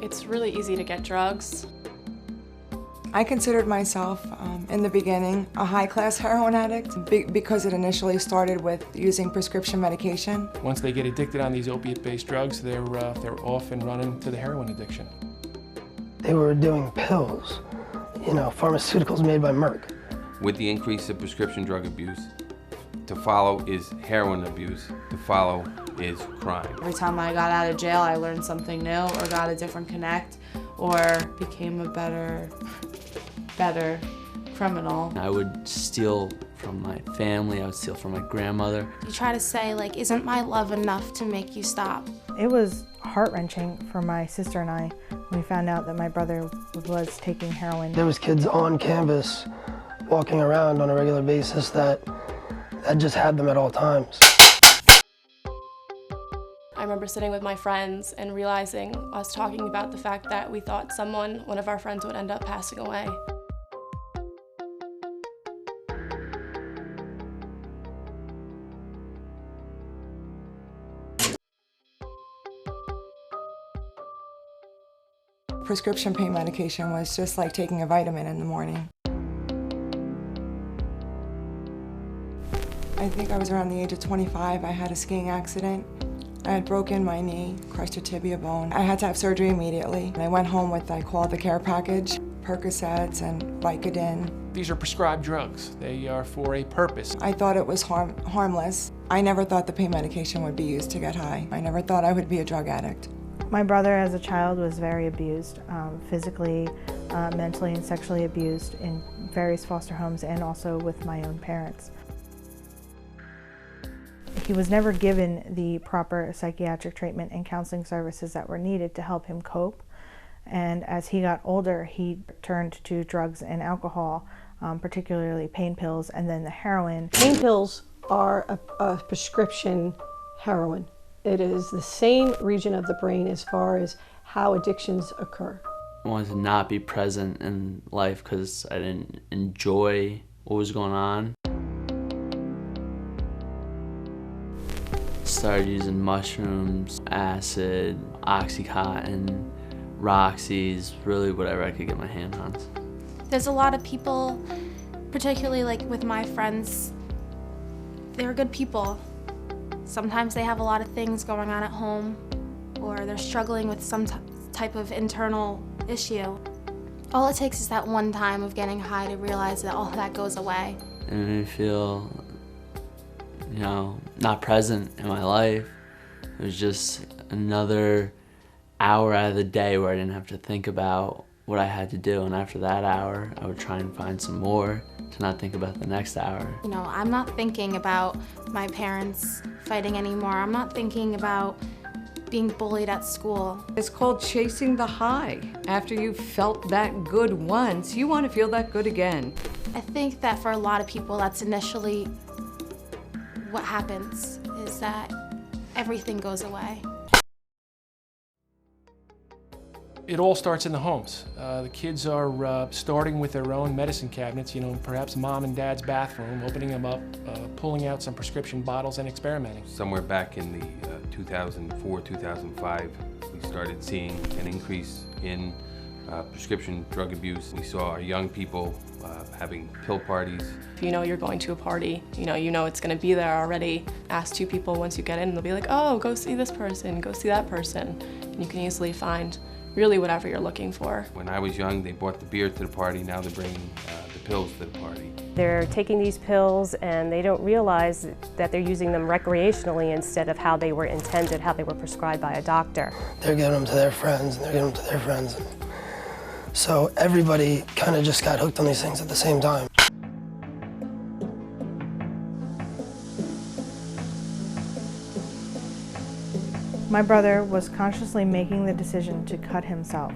It's really easy to get drugs. I considered myself, in the beginning, a high-class heroin addict because it initially started with using prescription medication. Once they get addicted on these opiate-based drugs, they're off and running to the heroin addiction. They were doing pills, you know, pharmaceuticals made by Merck. With the increase of prescription drug abuse, to follow is heroin abuse, to follow is crime. Every time I got out of jail, I learned something new or got a different connect or became a better criminal. I would steal from my family, I would steal from my grandmother. You try to say, like, isn't my love enough to make you stop? It was heart-wrenching for my sister and I when we found out that my brother was taking heroin. There was kids on campus walking around on a regular basis that just had them at all times. I remember sitting with my friends and realizing us talking about the fact that we thought one of our friends would end up passing away. Prescription pain medication was just like taking a vitamin in the morning. I think I was around the age of 25. I had a skiing accident. I had broken my knee, crushed a tibia bone. I had to have surgery immediately. And I went home with, I call it the care package, Percocets and Vicodin. These are prescribed drugs. They are for a purpose. I thought it was harmless. I never thought the pain medication would be used to get high. I never thought I would be a drug addict. My brother as a child was very abused, physically, mentally and sexually abused in various foster homes and also with my own parents. He was never given the proper psychiatric treatment and counseling services that were needed to help him cope. And as he got older, he turned to drugs and alcohol, particularly pain pills and then the heroin. Pain pills are a prescription heroin. It is the same region of the brain as far as how addictions occur. I wanted to not be present in life because I didn't enjoy what was going on. Started using mushrooms, acid, Oxycontin, Roxy's, really whatever I could get my hands on. There's a lot of people, particularly like with my friends, they're good people. Sometimes they have a lot of things going on at home, or they're struggling with some type of internal issue. All it takes is that one time of getting high to realize that all that goes away. It made me feel, you know, not present in my life. It was just another hour out of the day where I didn't have to think about what I had to do, and after that hour, I would try and find some more to not think about the next hour. You know, I'm not thinking about my parents fighting anymore. I'm not thinking about being bullied at school. It's called chasing the high. After you've felt that good once, you want to feel that good again. I think that for a lot of people, that's initially what happens, is that everything goes away. It all starts in the homes. The kids are starting with their own medicine cabinets, you know, perhaps mom and dad's bathroom, opening them up, pulling out some prescription bottles and experimenting. Somewhere back in the 2004, 2005, we started seeing an increase in prescription drug abuse. We saw our young people having pill parties. If you know you're going to a party, you know it's going to be there already. Ask two people once you get in, they'll be like, oh, go see this person, go see that person. And you can easily find really whatever you're looking for. When I was young, they brought the beer to the party. Now they're bringing the pills to the party. They're taking these pills and they don't realize that they're using them recreationally instead of how they were intended, how they were prescribed by a doctor. They're giving them to their friends and they're giving them to their friends. And so everybody kind of just got hooked on these things at the same time. My brother was consciously making the decision to cut himself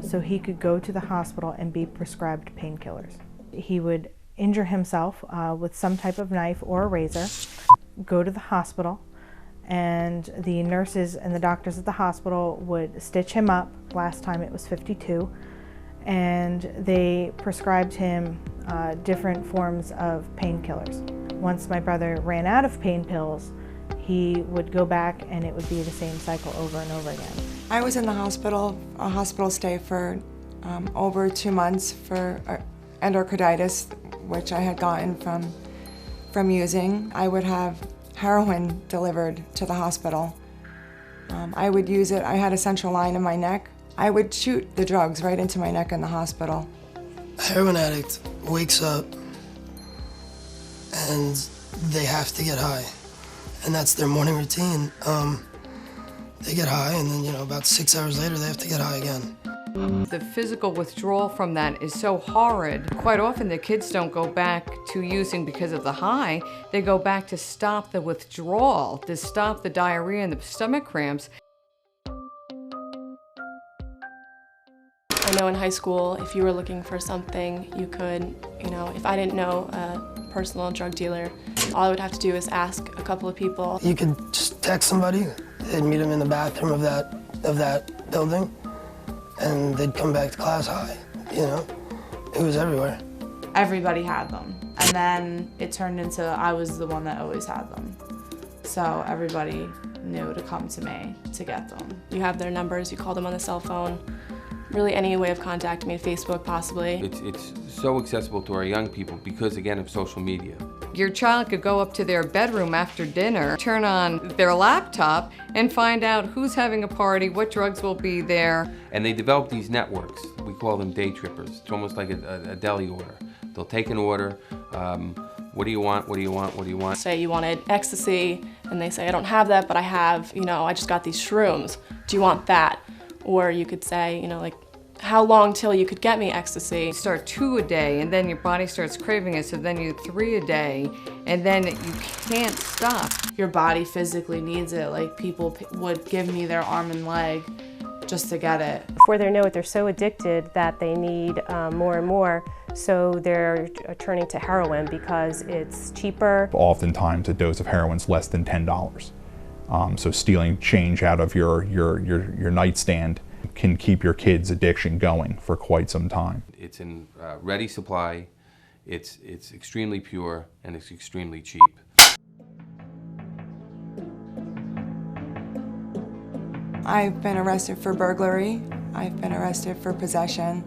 so he could go to the hospital and be prescribed painkillers. He would injure himself with some type of knife or a razor, go to the hospital, and the nurses and the doctors at the hospital would stitch him up. Last time it was 52, and they prescribed him different forms of painkillers. Once my brother ran out of pain pills, he would go back and it would be the same cycle over and over again. I was in the hospital, a hospital stay for over 2 months for endocarditis, which I had gotten from using. I would have heroin delivered to the hospital. I would use it, I had a central line in my neck. I would shoot the drugs right into my neck in the hospital. A heroin addict wakes up and they have to get high. And that's their morning routine. They get high and then, about 6 hours later they have to get high again. The physical withdrawal from that is so horrid. Quite often the kids don't go back to using because of the high. They go back to stop the withdrawal, to stop the diarrhea and the stomach cramps. I know in high school, if you were looking for something, you could, if I didn't know a personal drug dealer, all I would have to do is ask a couple of people. You could just text somebody, they'd meet them in the bathroom of that building, and they'd come back to class high, It was everywhere. Everybody had them. And then it turned into I was the one that always had them. So everybody knew to come to me to get them. You have their numbers, you call them on the cell phone. Really any way of contacting me, Facebook possibly. It's so accessible to our young people because, again, of social media. Your child could go up to their bedroom after dinner, turn on their laptop, and find out who's having a party, what drugs will be there. And they develop these networks. We call them day trippers. It's almost like a deli order. They'll take an order. What do you want? What do you want? What do you want? Say you wanted ecstasy, and they say, I don't have that, but I have, I just got these shrooms. Do you want that? Or you could say, how long till you could get me ecstasy? You start 2 a day, and then your body starts craving it, so then you 3 a day, and then you can't stop. Your body physically needs it. Like, people would give me their arm and leg just to get it. Before they know it, they're so addicted that they need more and more, so they're turning to heroin because it's cheaper. Oftentimes a dose of heroin is less than $10. So stealing change out of your nightstand can keep your kid's addiction going for quite some time. It's in ready supply, it's extremely pure, and it's extremely cheap. I've been arrested for burglary. I've been arrested for possession,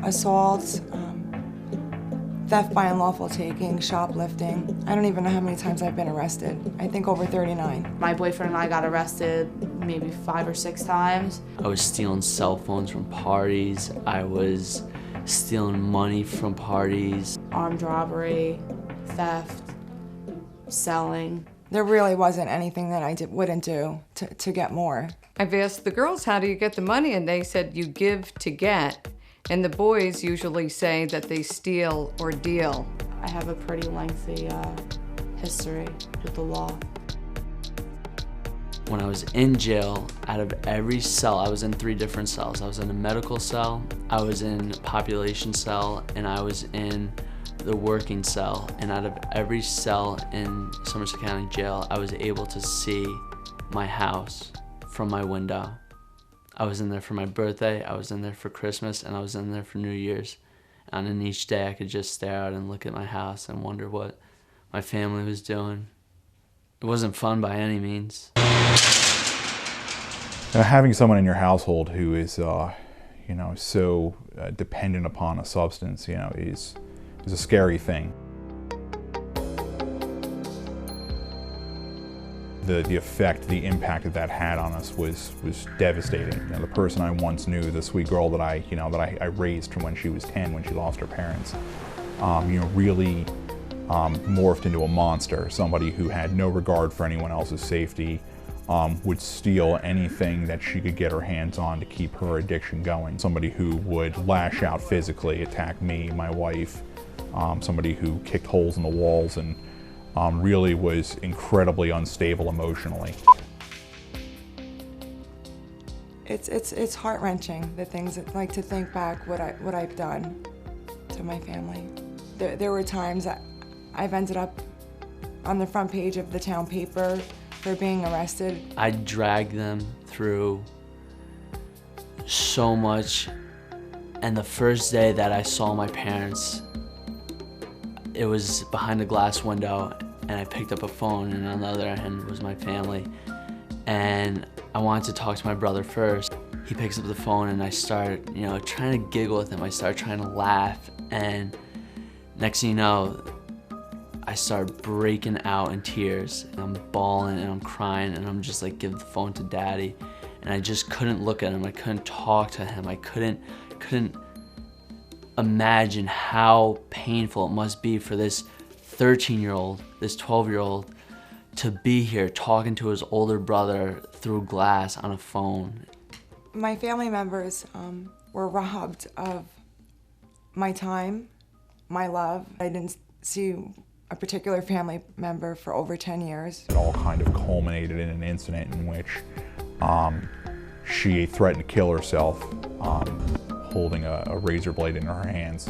assault, theft by unlawful taking, shoplifting. I don't even know how many times I've been arrested. I think over 39. My boyfriend and I got arrested maybe 5 or 6 times. I was stealing cell phones from parties. I was stealing money from parties. Armed robbery, theft, selling. There really wasn't anything that I wouldn't do to get more. I've asked the girls, how do you get the money? And they said, you give to get. And the boys usually say that they steal or deal. I have a pretty lengthy history with the law. When I was in jail, out of every cell, I was in 3 different cells. I was in a medical cell, I was in a population cell, and I was in the working cell. And out of every cell in Somerset County Jail, I was able to see my house from my window. I was in there for my birthday, I was in there for Christmas, and I was in there for New Year's. And in each day I could just stare out and look at my house and wonder what my family was doing. It wasn't fun by any means. Having someone in your household who is, so dependent upon a substance, is a scary thing. The effect, the impact that had on us was devastating. The person I once knew, the sweet girl that I raised from when she was 10, when she lost her parents, really morphed into a monster. Somebody who had no regard for anyone else's safety, would steal anything that she could get her hands on to keep her addiction going. Somebody who would lash out physically, attack me, my wife, somebody who kicked holes in the walls and really was incredibly unstable emotionally. It's heart-wrenching, the things that, like, to think back what I've done to my family. There were times that I've ended up on the front page of the town paper for being arrested. I dragged them through so much, and the first day that I saw my parents, it was behind a glass window, and I picked up a phone, and on the other end was my family. And I wanted to talk to my brother first. He picks up the phone and I start, trying to giggle with him. I start trying to laugh, and next thing you know, I start breaking out in tears. I'm bawling and I'm crying and I'm just like, give the phone to Daddy. And I just couldn't look at him. I couldn't talk to him. I couldn't imagine how painful it must be for this 13-year-old, this 12-year-old, to be here talking to his older brother through glass on a phone. My family members were robbed of my time, my love. I didn't see a particular family member for over 10 years. It all kind of culminated in an incident in which she threatened to kill herself, holding a razor blade in her hands.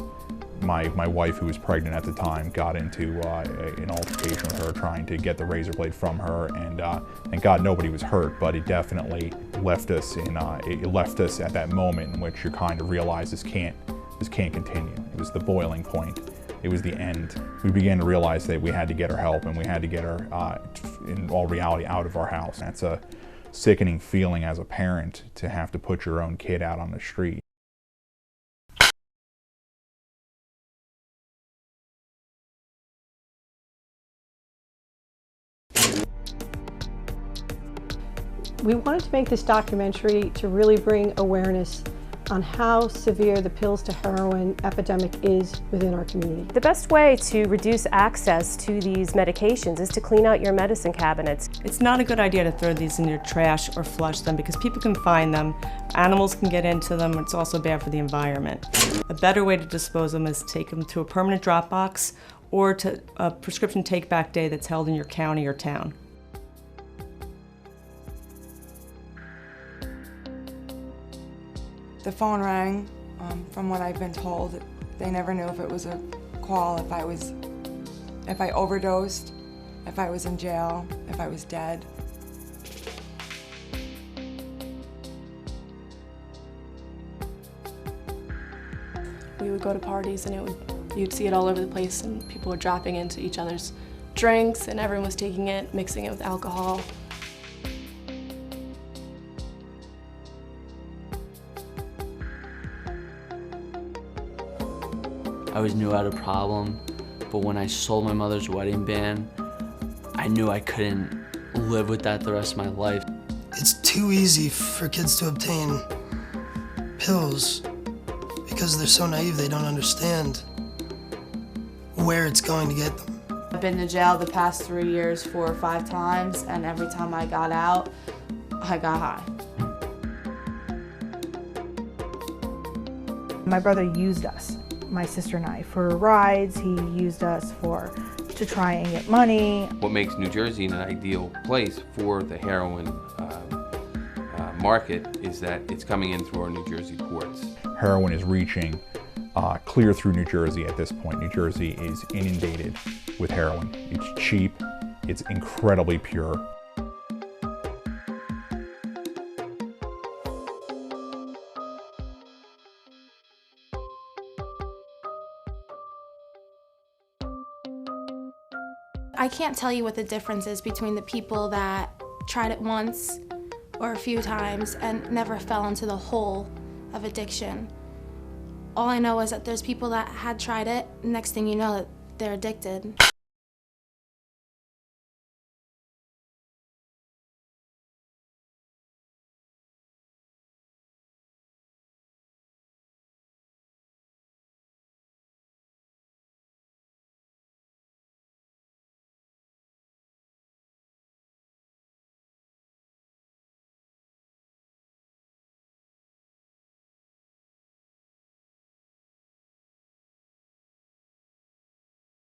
My wife, who was pregnant at the time, got into an altercation with her, trying to get the razor blade from her, and thank God nobody was hurt, but it definitely left us at that moment in which you kind of realize this can't continue. It was the boiling point. It was the end. We began to realize that we had to get her help, and we had to get her, in all reality, out of our house. That's a sickening feeling as a parent, to have to put your own kid out on the street. We wanted to make this documentary to really bring awareness on how severe the pills to heroin epidemic is within our community. The best way to reduce access to these medications is to clean out your medicine cabinets. It's not a good idea to throw these in your trash or flush them, because people can find them, animals can get into them, it's also bad for the environment. A better way to dispose of them is to take them to a permanent drop box or to a prescription take-back day that's held in your county or town. The phone rang. From what I've been told, they never knew if it was a call, if I overdosed, if I was in jail, if I was dead. We would go to parties and you'd see it all over the place, and people were dropping into each other's drinks and everyone was taking it, mixing it with alcohol. I always knew I had a problem, but when I sold my mother's wedding band, I knew I couldn't live with that the rest of my life. It's too easy for kids to obtain pills because they're so naive they don't understand where it's going to get them. I've been to jail the past 3 years 4 or 5 times, and every time I got out, I got high. My brother used us, my sister and I, for rides. He used us to try and get money. What makes New Jersey an ideal place for the heroin market is that it's coming in through our New Jersey ports. Heroin is reaching clear through New Jersey at this point. New Jersey is inundated with heroin. It's cheap, it's incredibly pure. I can't tell you what the difference is between the people that tried it once or a few times and never fell into the hole of addiction. All I know is that there's people that had tried it, next thing you know, they're addicted.